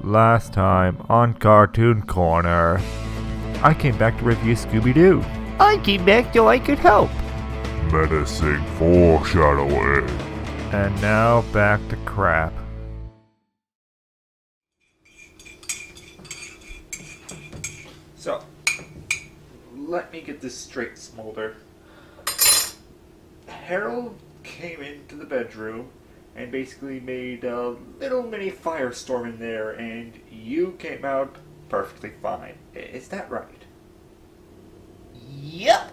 Last time on Cartoon Corner, I came back to review Scooby-Doo. I came back so I could help. Menacing foreshadowing. And now back to crap. So, let me get this straight, Smoulder. Harold came into the bedroom and basically made a little mini firestorm in there, and you came out perfectly fine. Is that right? Yep.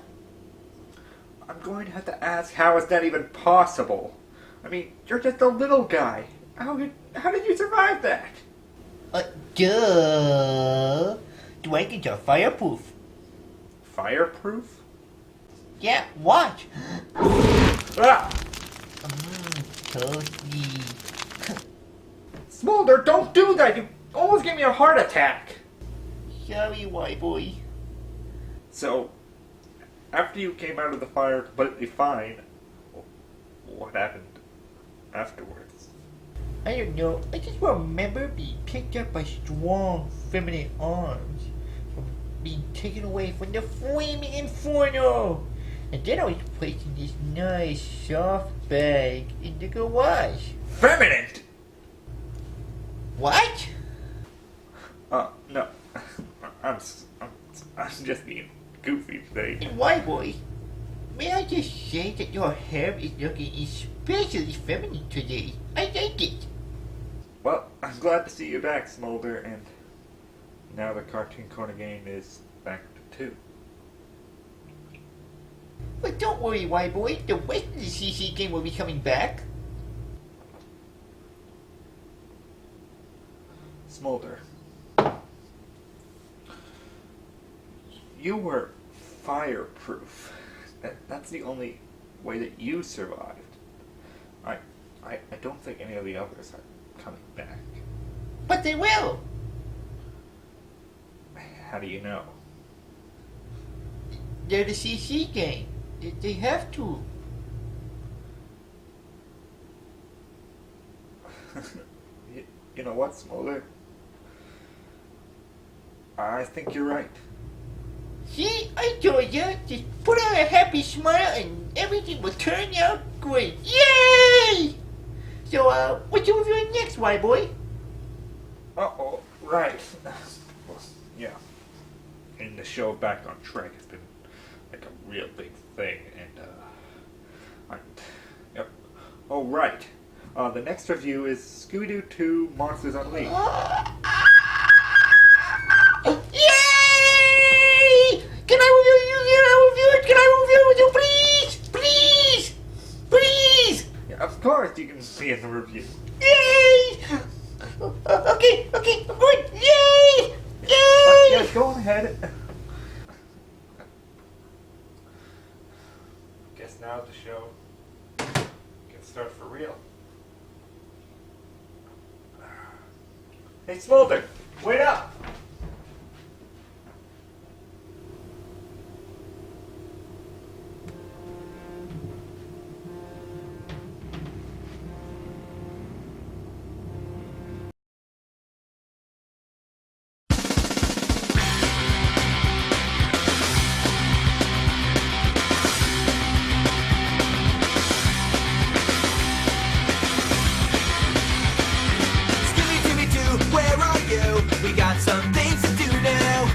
I'm going to have to ask, how is that even possible? I mean, you're just a little guy. How did you survive that? Duh. Dragons are fireproof. Fireproof? Yeah, watch. Ah! Toasty. Smoulder, don't do that! You almost gave me a heart attack! Sorry, Whyboy. So, after you came out of the fire completely fine, what happened afterwards? I don't know. I just remember being picked up by strong feminine arms from being taken away from the flaming inferno. And then I was placed in this nice soft bag in the garage. Feminine! What? No. I'm just being goofy today. And Whyboy, may I just say that your hair is looking especially feminine today. I like it. Well, I'm glad to see you back, Smoulder, and now the Cartoon Corner game is back to 2. But don't worry, Whyboy, the rest of the CC game will be coming back. Smoulder, you were fireproof. That's the only way that you survived. I don't think any of the others are coming back. But they will. How do you know? They're the CC game. They have to. You know what, Smoulder? I think you're right. See, I told you, just put on a happy smile and everything will turn out great. Yay! So, what you reviewing next, Whyboy? Oh, right. Well, yeah. And the show Back on Track has been like a real big thing, and yep. Oh, right. The next review is Scooby-Doo 2: Monsters Unleashed. Yay! Can I review it? Can I review it? Please! Please! Yeah, of course you can see in the review. Yay! Okay, I'm going. Yay! Yay! Yeah, go on ahead. Guess now the show can start for real. Hey, Smoulder, wait up! Scooby-Doo, where are you? We got some things to do now.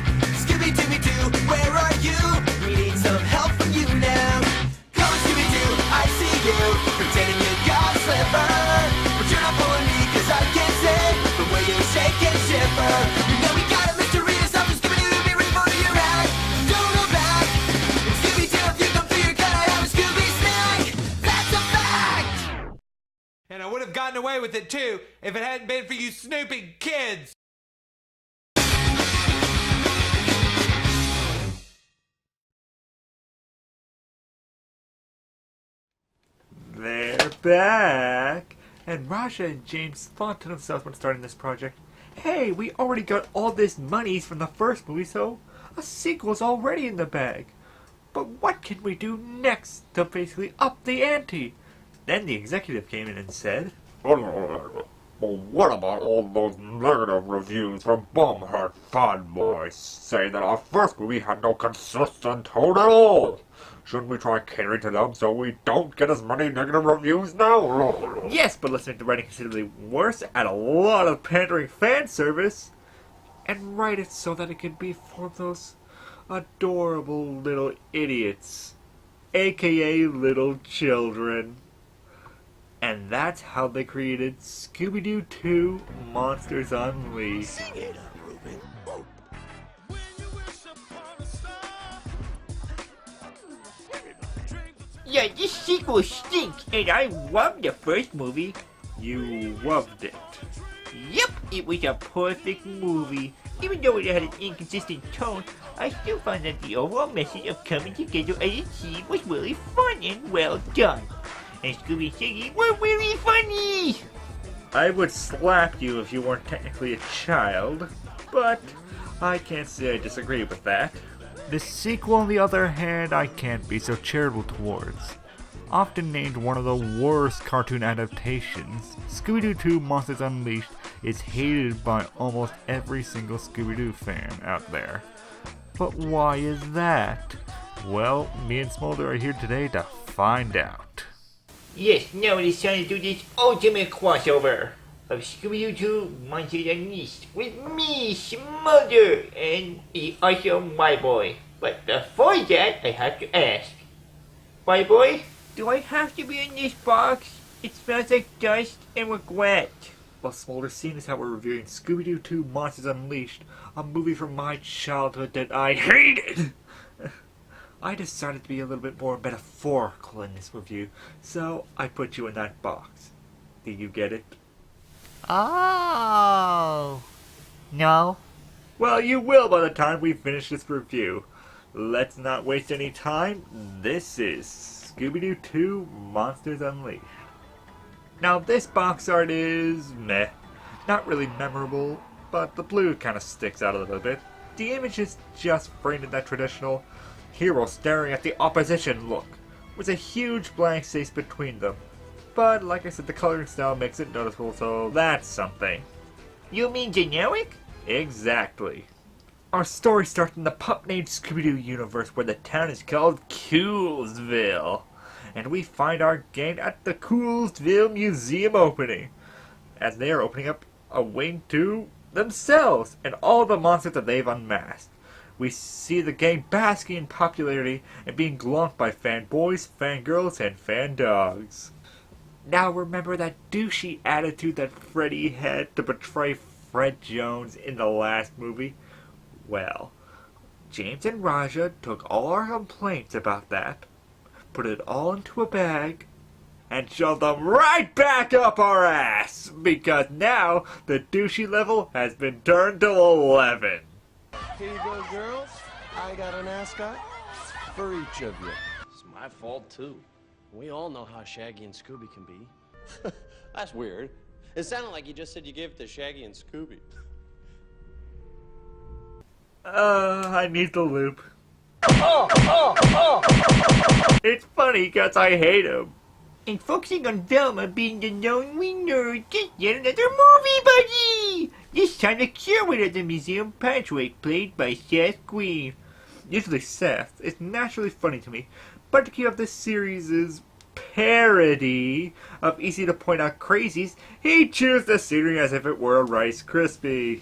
Scooby-Doo, where are you? We need some help from you now. Come on, Scooby-Doo, I see you, pretending you got sliver. But you're not fooling me, cause I can see the way you shake and shiver. You know we got a mystery to solve, so Scooby-Doo, be ready for your act. Don't go back. And Scooby-Doo, if you come through, you're gonna have a Scooby snack. That's a fact. And I would have gotten away with it too if it hadn't been for you snooping kids. They're back! And Raja and James thought to themselves when starting this project, hey, we already got all this monies from the first movie, so a sequel's already in the bag. But what can we do next to basically up the ante? Then the executive came in and said, But what about all those negative reviews from bumhead fanboys saying that our first movie had no consistent tone at all? Shouldn't we try catering to them so we don't get as many negative reviews now? Yes, but let's make the writing considerably worse, add a lot of pandering fan service, and write it so that it could be for those adorable little idiots, aka little children. And that's how they created Scooby-Doo 2 Monsters Unleashed. Sing it up, Ruben. Oh. Yeah, this sequel stinks, and I loved the first movie. You loved it. Yep, it was a perfect movie. Even though it had an inconsistent tone, I still found that the overall message of coming together as a team was really fun and well done. And Scooby and Shaggy were really funny! I would slap you if you weren't technically a child, but I can't say I disagree with that. The sequel, on the other hand, I can't be so charitable towards. Often named one of the worst cartoon adaptations, Scooby-Doo 2 Monsters Unleashed is hated by almost every single Scooby-Doo fan out there. But why is that? Well, me and Smoulder are here today to find out. Yes, now it is time to do this ultimate crossover of Scooby-Doo 2 Monsters Unleashed with me, Smoulder, and the awesome Whyboy. But before that, I have to ask, Whyboy, do I have to be in this box? It smells like dust and regret. Well, Smoulder, seeing as how we're reviewing Scooby-Doo 2 Monsters Unleashed, a movie from my childhood that I hated, I decided to be a little bit more metaphorical in this review, so I put you in that box. Do you get it? Oh. No. Well, you will by the time we finish this review. Let's not waste any time. This is Scooby-Doo 2 Monsters Unleashed. Now, this box art is meh. Not really memorable, but the blue kind of sticks out a little bit. The image is just framed in that traditional hero staring at the opposition look, with a huge blank space between them. But, like I said, the coloring style makes it noticeable, so that's something. You mean generic? Exactly. Our story starts in the pup-named Scooby-Doo universe where the town is called Coolsville. And we find our gang at the Coolsville Museum opening, as they are opening up a wing to themselves and all the monsters that they've unmasked. We see the gang basking in popularity and being glomped by fanboys, fangirls, and fandogs. Now remember that douchey attitude that Freddy had to portray Fred Jones in the last movie? Well, James and Raja took all our complaints about that, put it all into a bag, and shoved them right back up our ass, because now the douchey level has been turned to 11. Here you go, girls. I got an ascot for each of you. It's my fault, too. We all know how Shaggy and Scooby can be. That's weird. It sounded like you just said you gave it to Shaggy and Scooby. I need the loop. It's funny because I hate him. And focusing on Velma being the lonely nerd, just yet another movie buddy! This time the curator of the museum, Patrick, played by Seth Green. Usually Seth is naturally funny to me, but to keep up this series' parody of easy to point out crazies, he chews the scenery as if it were a Rice Krispie.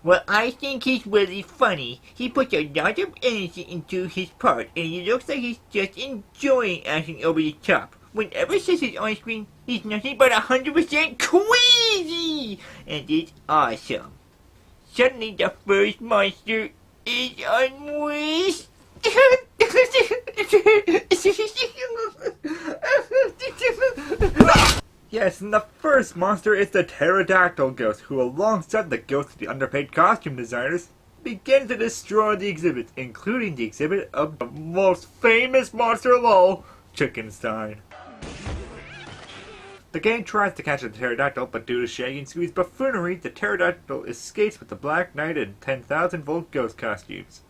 Well, I think he's really funny. He puts a lot of energy into his part, and it looks like he's just enjoying acting over the top. Whenever Seth is on screen, he's nothing but 100% crazy! And it's awesome. Suddenly the first monster is unleashed. Yes, and the first monster is the pterodactyl ghost, who alongside the ghost of the underpaid costume designers, begin to destroy the exhibits, including the exhibit of the most famous monster of all, Chickenstein. The gang tries to catch the pterodactyl, but due to Shaggy and Scooby's buffoonery, the pterodactyl escapes with the Black Knight and 10,000-volt ghost costumes.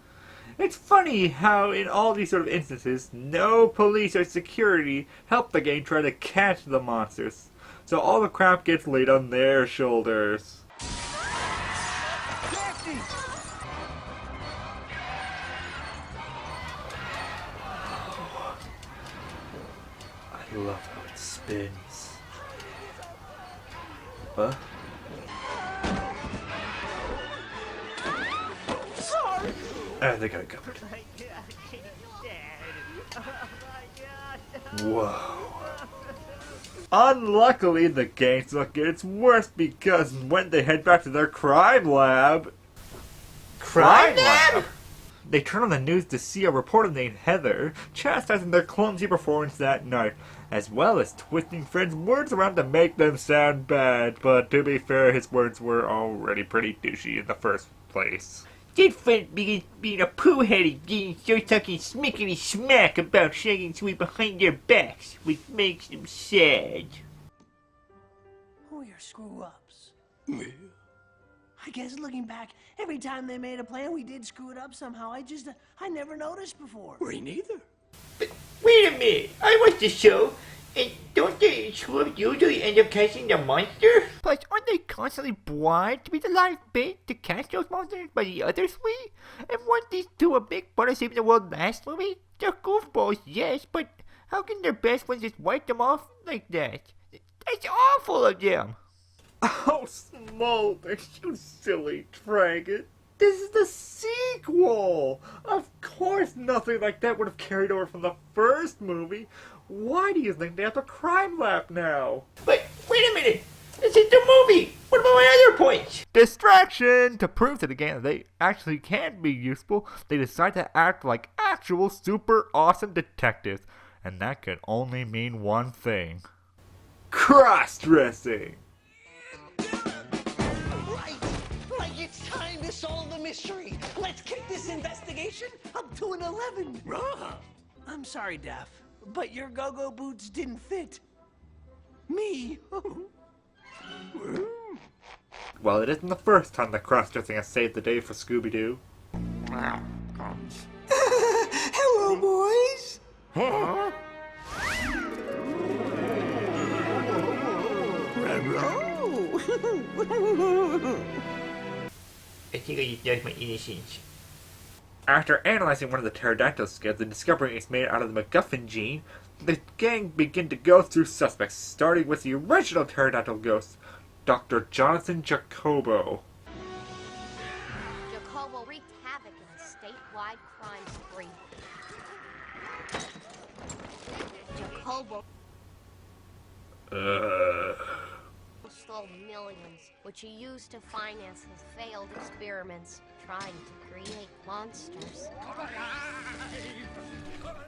It's funny how in all these sort of instances, no police or security help the gang try to catch the monsters. so all the crap gets laid on their shoulders. I love how it spins. Huh? I think I covered. Whoa. Unluckily, the gang's luck gets worse because when they head back to their crime lab... Crime lab? They turn on the news to see a reporter named Heather chastising their clumsy performance that night, as well as twisting Fred's words around to make them sound bad. But to be fair, his words were already pretty douchey in the first place. Then Fred begins being a pooh-head again and starts talking smickety smack about Shaggy and Scooby behind their backs, which makes them sad. Who are your screw-ups? Me? I guess looking back, every time they made a plan, we did screw it up somehow. I never noticed before. Me neither. But wait a minute, I watched the show, and don't they usually end up catching the monster? Plus, aren't they constantly bribed to be the live bait to catch those monsters by the other three? And weren't these two a big part of saving the world last movie? They're goofballs, yes, but how can their best ones just wipe them off like that? That's awful of them. Oh, Smoulder, you silly dragon. This is the sequel! Of course nothing like that would have carried over from the first movie. Why do you think they have a crime lab now? But wait a minute! This is the movie! What about my other points? Distraction! To prove to the gang that they actually can be useful, they decide to act like actual super awesome detectives. And that could only mean one thing. Cross-dressing! Like it's time to solve the mystery. Let's kick this investigation up to an 11. I'm sorry, Daff, but your go-go boots didn't fit me. Well, it isn't the first time that cross-dressing has saved the day for Scooby-Doo. Hello, boys. I think I just lost my innocence. After analyzing one of the pterodactyl skins and discovering it's made out of the MacGuffin gene, the gang begin to go through suspects, starting with the original pterodactyl ghost, Dr. Jonathan Jacobo. Jacobo wreaked havoc in a statewide crime spree. Jacobo stole millions, which he used to finance his failed experiments, trying to create monsters.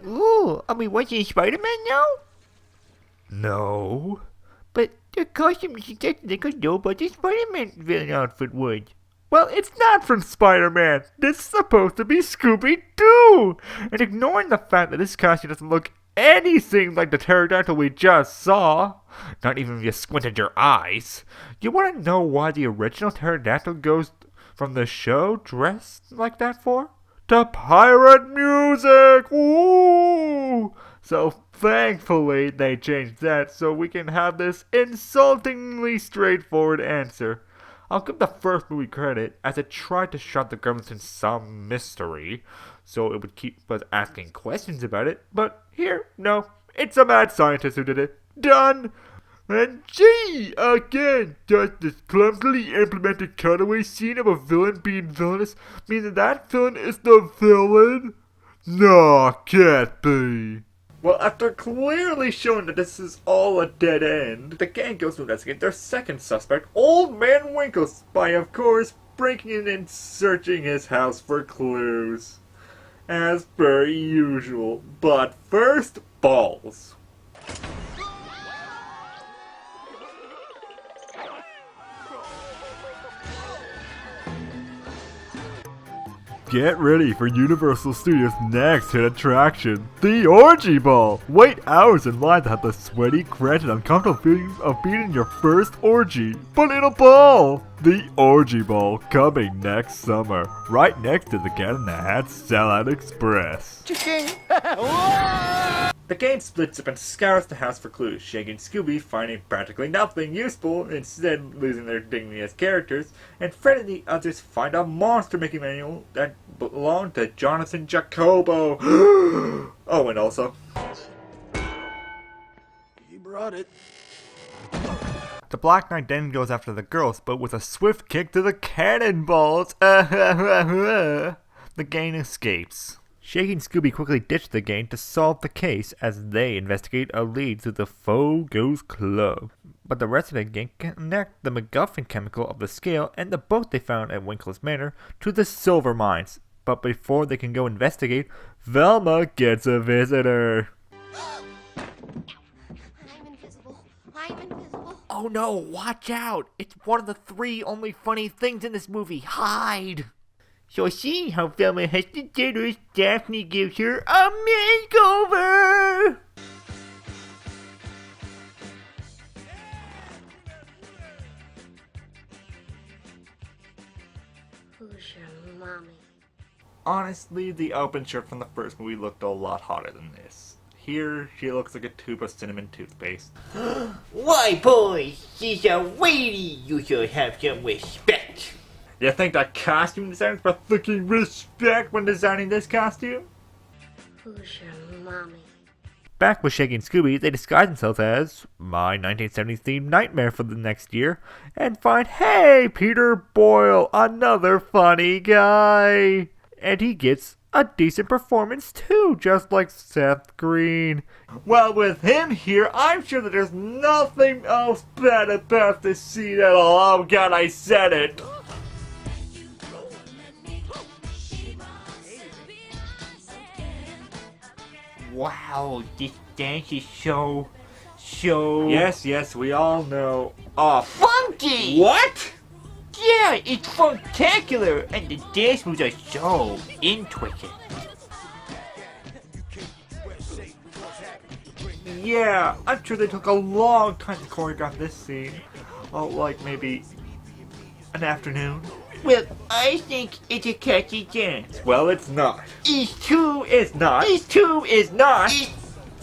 Ooh, are we watching Spider-Man now? No. But the costume suggested they could know what the Spider-Man villain outfit would. Well, it's not from Spider-Man. This is supposed to be Scooby-Doo. And ignoring the fact that this costume doesn't look anything like the pterodactyl we just saw, not even if you squinted your eyes, you want to know why the original pterodactyl ghost from the show dressed like that for? To pirate music! Ooh! So thankfully they changed that so we can have this insultingly straightforward answer. I'll give the first movie credit as it tried to shroud the government in some mystery, so it would keep us asking questions about it, but here, no, it's a mad scientist who did it. Done! And gee, again, does this clumsily implemented cutaway scene of a villain being villainous mean that that villain is the villain? No, can't be. Well, after clearly showing that this is all a dead end, the gang goes to investigate their second suspect, Old Man Winkles, by, of course, breaking in and searching his house for clues. As per usual. But first, balls. Get ready for Universal Studios' next hit attraction, the Orgy Ball! Wait hours in line to have the sweaty, cramped, and uncomfortable feeling of being in your first orgy, but in a ball! The Orgy Ball coming next summer, right next to the Cat in the Hat Sellout Express. They The gang splits up and scours the house for clues, Shaggy and Scooby finding practically nothing useful, instead losing their dignity as characters, and Fred and the others find a monster-making manual that belonged to Jonathan Jacobo. Oh, and also, He brought it. The Black Knight then goes after the girls, but with a swift kick to the cannonballs, the gang escapes. Shaggy and Scooby quickly ditch the gang to solve the case as they investigate a lead to the Fogo's Club. But the rest of the gang connect the MacGuffin chemical of the scale and the boat they found at Winkle's Manor to the silver mines. But before they can go investigate, Velma gets a visitor. I'm invisible. I'm invisible. Oh no, watch out! It's one of the 3 only funny things in this movie. Hide! So seeing how Velma has the jitters, Daphne gives her a makeover! Who's your mommy? honestly, the open shirt from the first movie looked a lot hotter than this. Here, she looks like a tube of cinnamon toothpaste. Why, boy, she's a lady. You should have some respect. You think that costume designers were thinking respect when designing this costume? Who's your mommy? Back with Shaggy and Scooby, they disguise themselves as my 1970s themed nightmare for the next year and find, hey, Peter Boyle, another funny guy. And he gets a decent performance too, just like Seth Green. Well, with him here, I'm sure that there's nothing else bad about this scene at all. Oh god, I said it. Wow, this dance is so... Yes, we all know. Oh, funky! what? Yeah, it's funtacular, and the dance moves are so intricate. Yeah, I'm sure they took a long time to choreograph this scene. Oh, like maybe an afternoon. Well, I think it's a catchy dance. Well, it's not. It's two. It's not. It's two is not.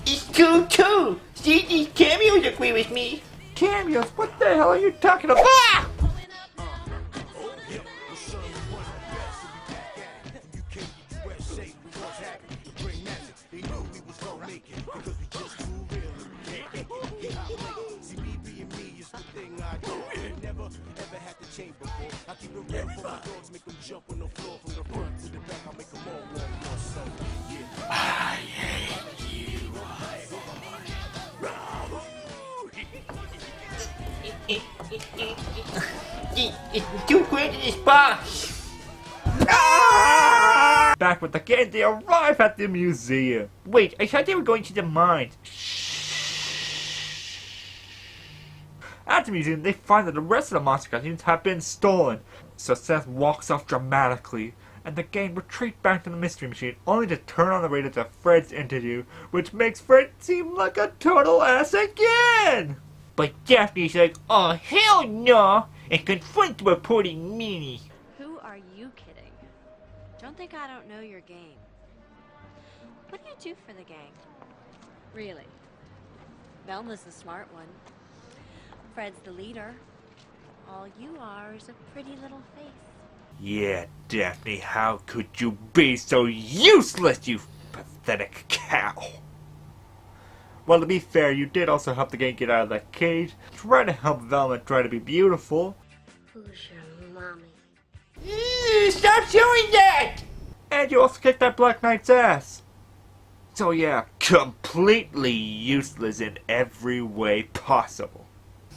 It's two too. See, these cameos agree with me. Cameos? What the hell are you talking about? Ah! It's too great in this box. Ah! Back with the gang, they arrive at the museum. Wait, I thought they were going to the mines. At the museum, they find that the rest of the monster costumes have been stolen. So Seth walks off dramatically, and the gang retreat back to the mystery machine, only to turn on the radio to Fred's interview, which makes Fred seem like a total ass again! But Daphne's like, oh hell no, and confronts the reporting meanie. Who are you kidding? Don't think I don't know your game. What do you do for the gang? Really? Velma's the smart one. Fred's the leader. All you are is a pretty little face. Yeah, Daphne, how could you be so useless, you pathetic cow? Well, to be fair, you did also help the gang get out of that cage, try to help Velma try to be beautiful. Who's your mommy? Stop doing that! And you also kicked that Black Knight's ass. So yeah, completely useless in every way possible.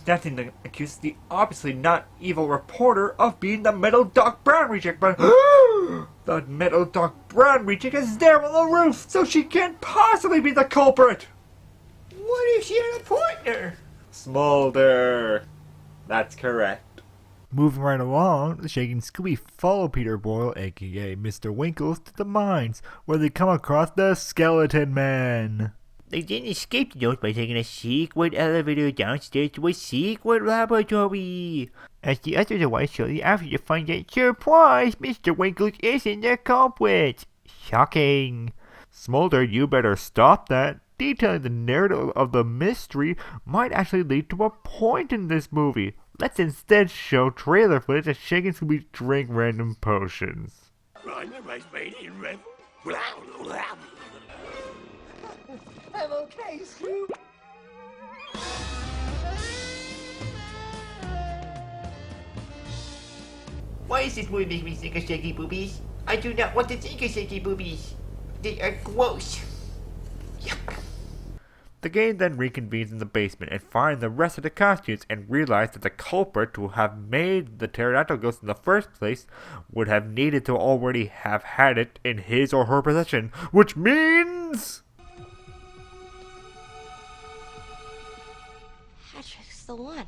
Daphne then accuses the obviously not evil reporter of being the Metal Doc Brown reject, but the Metal Doc Brown reject is there on the roof, so she can't possibly be the culprit. What if she had a partner? Smoulder. That's correct. Moving right along, Shaggy and Scooby follow Peter Boyle, aka Mr. Winkles, to the mines, where they come across the Skeleton Man. They then escape the note by taking a secret elevator downstairs to a secret laboratory. As the others arrive shortly after to find that, surprise, Mr. Winkles isn't the culprit. Shocking. Smoulder, you better stop that. detailing the narrative of the mystery might actually lead to a point in this movie. Let's instead show trailer footage of Shaggy and Scooby drink random potions. I'm okay, Scoob. Why is this movie making me think of shaky boobies? I do not want to think of shaky boobies. They are gross. Yuck. The gang then reconvenes in the basement and finds the rest of the costumes and realize that the culprit to have made the pterodactyl ghost in the first place would have needed to already have had it in his or her possession, which means... Patrick's the one.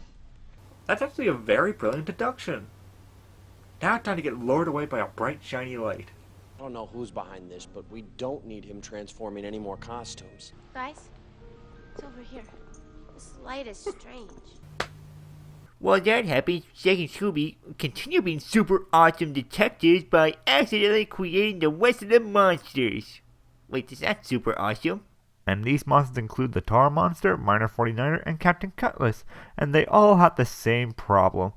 That's actually a very brilliant deduction. Now time to get lured away by a bright, shiny light. I don't know who's behind this, but we don't need him transforming any more costumes. Guys, it's over here. This light is strange. While that happens, Shaggy and Scooby continue being super awesome detectives by accidentally creating the rest of the monsters. Wait, is that super awesome? And these monsters include the Tar Monster, Miner 49er, and Captain Cutlass, and they all have the same problem.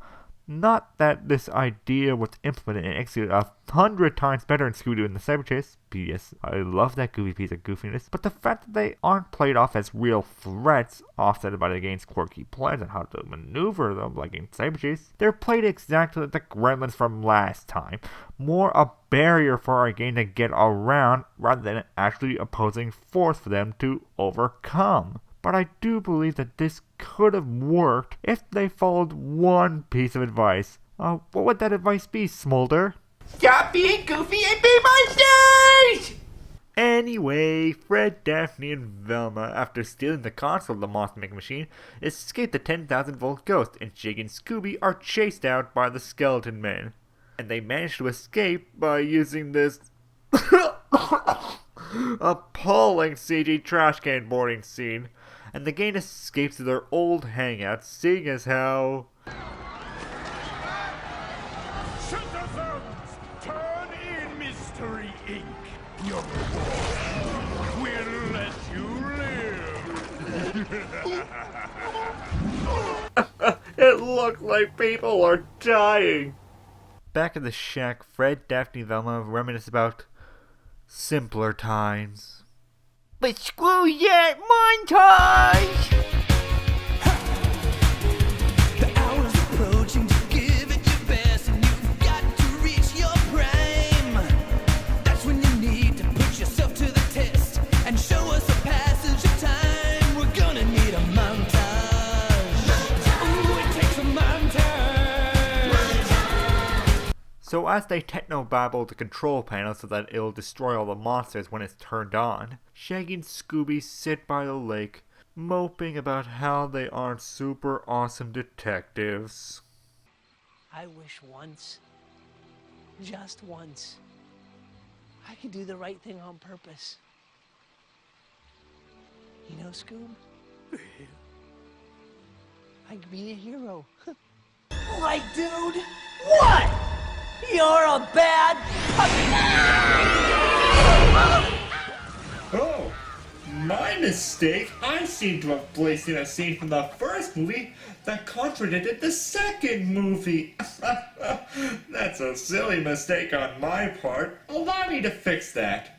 Not that this idea was implemented and executed 100 times better in Scooby-Doo in the Cyber Chase. P.S. I love that goofy piece of goofiness, but the fact that they aren't played off as real threats, offset by the game's quirky plans and how to maneuver them, like in Cyber Chase, they're played exactly like the gremlins from last time. More a barrier for our game to get around, rather than an actually opposing force for them to overcome. But I do believe that this could have worked if they followed one piece of advice. What would that advice be, Smoulder? Stop being goofy and be monsters! Anyway, Fred, Daphne, and Velma, after stealing the console of the monster making machine, escape the 10,000-volt ghost, and Shaggy and Scooby are chased out by the skeleton men. And they manage to escape by using this appalling CG trash can boarding scene. And the gang escapes to their old hangout, seeing as how... Citizens, turn in Mystery Inc. Your reward will let you live. It looked like people are dying. Back at the shack, Fred, Daphne, and Velma reminisce about simpler times. But screw that montage! The hour's approaching, give it your best, and you've got to reach your prime. That's when you need to put yourself to the test and show us a passage of time. We're gonna need a montage. Ooh, it takes a montage. So as they techno-babble the control panel so that it'll destroy all the monsters when it's turned on, Shaggy and Scooby sit by the lake, moping about how they aren't super awesome detectives. I wish once, just once, I could do the right thing on purpose. You know, Scoob? I could be a hero. Like, dude, what? You're a bad... Oh, my mistake. I seem to have placed in a scene from the first movie that contradicted the second movie. That's a silly mistake on my part. Allow me to fix that.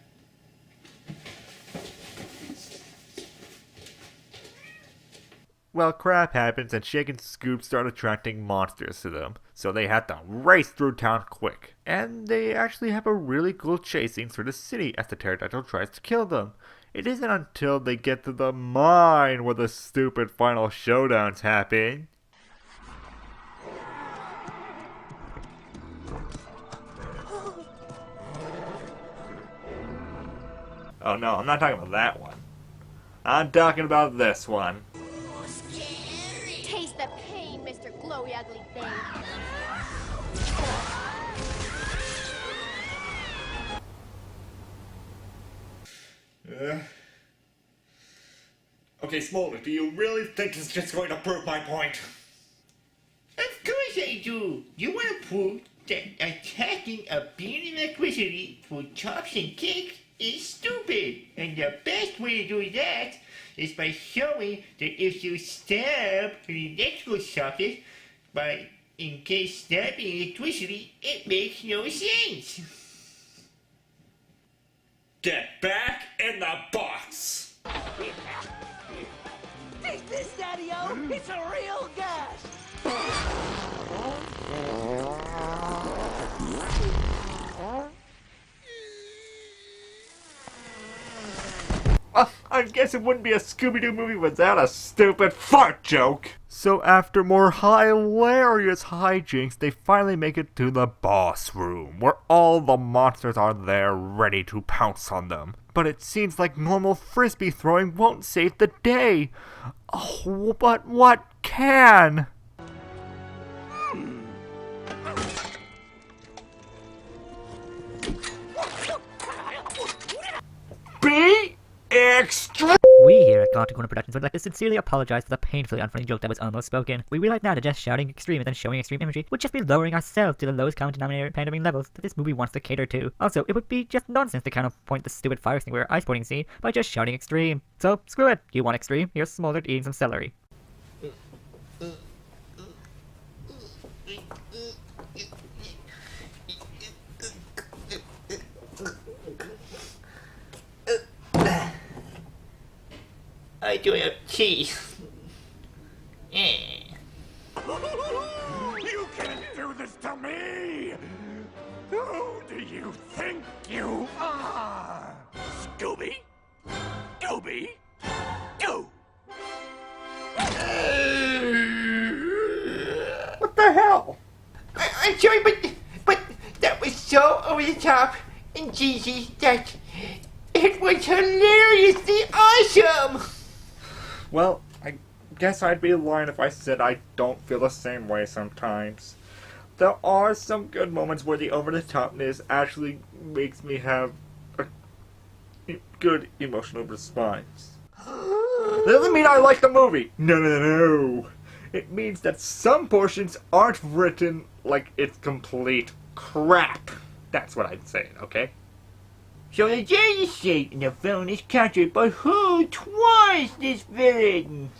Well, crap happens and Shaggy and Scoob start attracting monsters to them, so they have to race through town quick. And they actually have a really cool chase scene through the city as the pterodactyl tries to kill them. It isn't until they get to the mine where the stupid final showdowns happen. Oh no, I'm not talking about that one. I'm talking about this one. Taste the pain, Mr. Glowy Ugly Thing. Okay, Smoulder, do you really think this is just going to prove my point? Of course I do. You want to prove that attacking a beam of electricity for chops and cakes is stupid. And the best way to do that is by showing that if you stab an electrical socket by in case stabbing electricity, it makes no sense. Get back in the box! Take this, Daddy-O! It's a real gas! I guess it wouldn't be a Scooby-Doo movie without a stupid fart joke. So after more hilarious hijinks, they finally make it to the boss room, where all the monsters are there ready to pounce on them. But it seems like normal frisbee throwing won't save the day. Oh, but what can? Be extreme! We here at Galactic Corner Productions would like to sincerely apologize for the painfully unfunny joke that was almost spoken. We realize now that just shouting extreme and then showing extreme imagery would just be lowering ourselves to the lowest common denominator pandering levels that this movie wants to cater to. Also, it would be just nonsense to counterpoint the stupid fire extinguisher ice pointing scene by just shouting extreme. So, screw it. You want extreme? Here's Smoulder eating some celery. I don't have teeth. You can't do this to me! Who do you think you are? Scooby? Dooby? Doo! What the hell? I'm sorry, but that was so over the top and cheesy that it was hilariously awesome! Well, I guess I'd be lying if I said I don't feel the same way sometimes. There are some good moments where the over-the-topness actually makes me have a good emotional response. That doesn't mean I like the movie! No. It means that some portions aren't written like it's complete crap. That's what I'd say, okay? So the judge is safe and the villain is captured, but who twice this villain?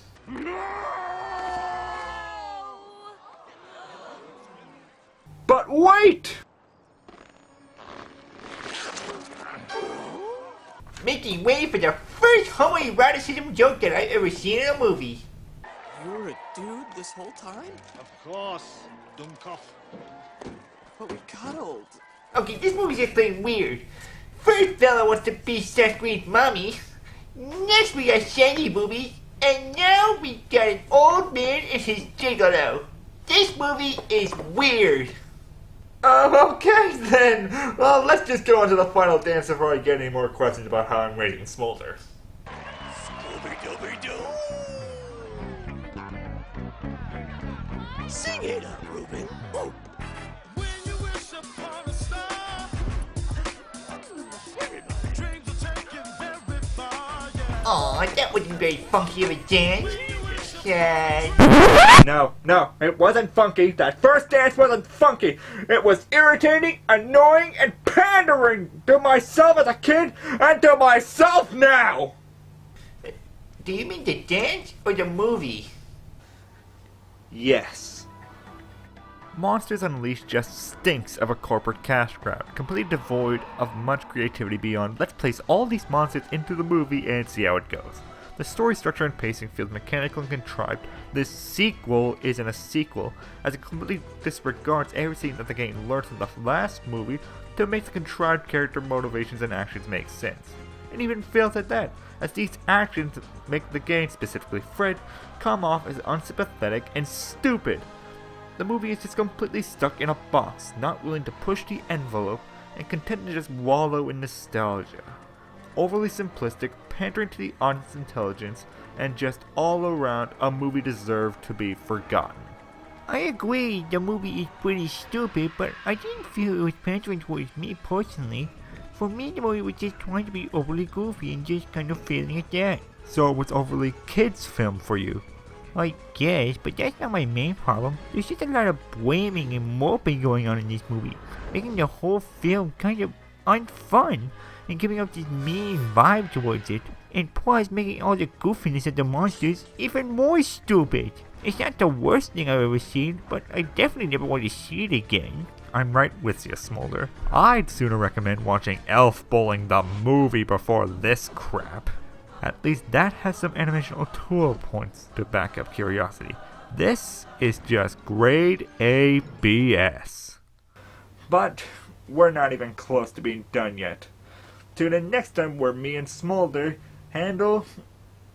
But wait! Making way for the first homoeroticism joke that I've ever seen in a movie. You were a dude this whole time? Of course, Dummkopf. But we cuddled. Okay, this movie's just plain weird. First fella wants to be Seth Green's mommy. Next we got Shaggy boobies. And now we got an old man and his gigolo. This movie is weird. Okay then. Well, let's just go on to the final dance before I get any more questions about how I'm rating Smoulder. Scooby-Dooby-Doo! Sing it up, Ruben. Oh. Aw, that wasn't very funky of a dance. Sad. No, it wasn't funky. That first dance wasn't funky. It was irritating, annoying, and pandering to myself as a kid and to myself now. Do you mean the dance or the movie? Yes. Monsters Unleashed just stinks of a corporate cash grab, completely devoid of much creativity beyond let's place all these monsters into the movie and see how it goes. The story structure and pacing feels mechanical and contrived. This sequel isn't a sequel, as it completely disregards everything that the game learned from the last movie to make the contrived character motivations and actions make sense. It even fails at that, as these actions make the game, specifically Fred, come off as unsympathetic and stupid. The movie is just completely stuck in a box, not willing to push the envelope, and content to just wallow in nostalgia. Overly simplistic, pandering to the audience's intelligence, and just all around a movie deserved to be forgotten. I agree, the movie is pretty stupid, but I didn't feel it was pandering towards me personally. For me, the movie was just trying to be overly goofy and just kind of failing at that. So it was overly kids' film for you. I guess, but that's not my main problem. There's just a lot of blaming and moping going on in this movie, making the whole film kind of unfun and giving up this mean vibe towards it, and plus making all the goofiness of the monsters even more stupid. It's not the worst thing I've ever seen, but I definitely never want to see it again. I'm right with you, Smoulder. I'd sooner recommend watching Elf Bowling the movie before this crap. At least that has some animation O'Toole points to back up curiosity. This is just grade A BS. But we're not even close to being done yet. Tune in next time where me and Smoulder handle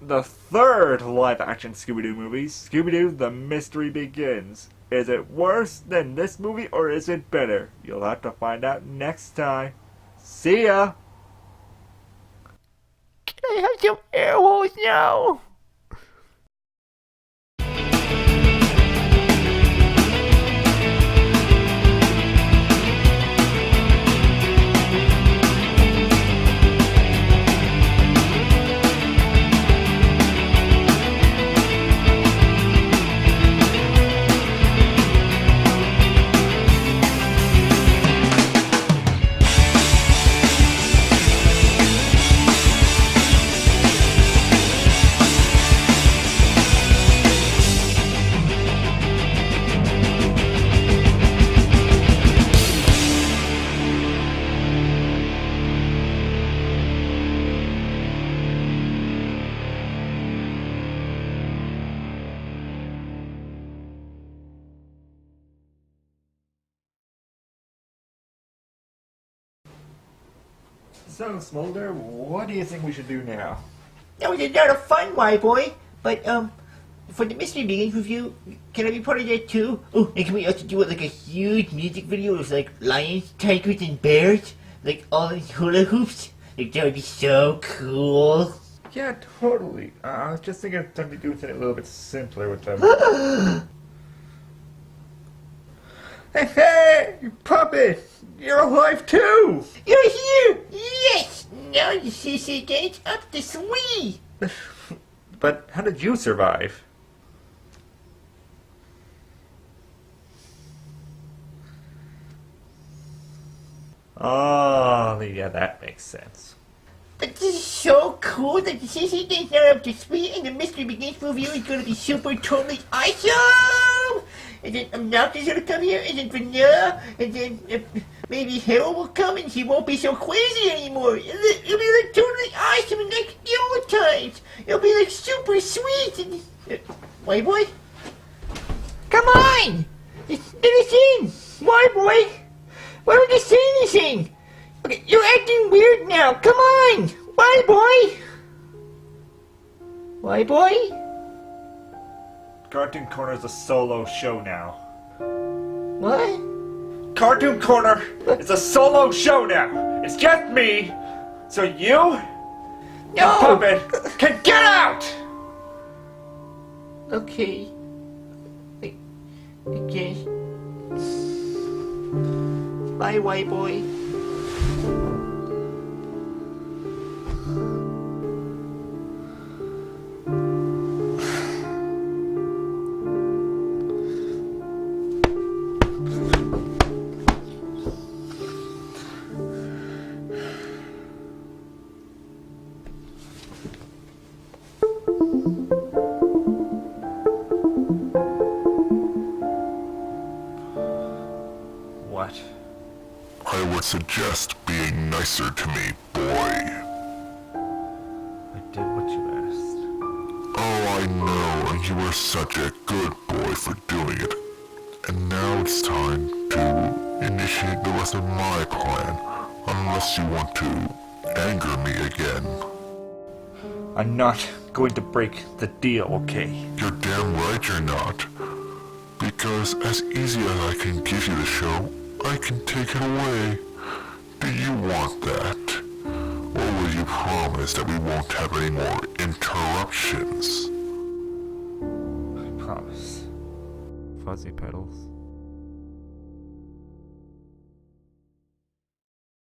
the third live-action Scooby-Doo movie, Scooby-Doo The Mystery Begins. Is it worse than this movie or is it better? You'll have to find out next time. See ya! Can I have some air holes now? So, Smoulder, what do you think we should do now? That was a lot of fun, Whyboy. But, for the Mystery Begins review, can I be part of that too? Oh, and can we also do it like a huge music video of like lions, tigers, and bears? Like all in hula hoops? Like that would be so cool. Yeah, totally. I was just thinking of something to do something a little bit simpler with them. Hey, Puppet! You're alive too! You're here! Yes! Now the CC gate's up the swee! But how did you survive? Oh, yeah, that makes sense. But this is so cool that the CC gate's not up to speed and the Mystery Begins review is gonna be super totally awesome! And then Obnoxious gonna come here, and then Vanilla, and then maybe Harold will come and he won't be so crazy anymore. It'll be like totally awesome and like the old times. It'll be like super sweet and... Whyboy? Come on! Let us in! Whyboy? Why don't you say anything? Okay, you're acting weird now. Come on! Whyboy? Whyboy? Cartoon Corner's a solo show now. What? Cartoon Corner is a solo show now. It's just me. So you, the puppet, can get out. Okay. I guess. Bye, Whyboy. What? I would suggest being nicer to me, boy. I did what you asked. Oh, I know, and you were such a good boy for doing it. And now it's time to initiate the rest of my plan, unless you want to anger me again. I'm not going to break the deal, okay? You're damn right you're not. Because as easy as I can give you the show, I can take it away. Do you want that? Or will you promise that we won't have any more interruptions? I promise. Fuzzy petals.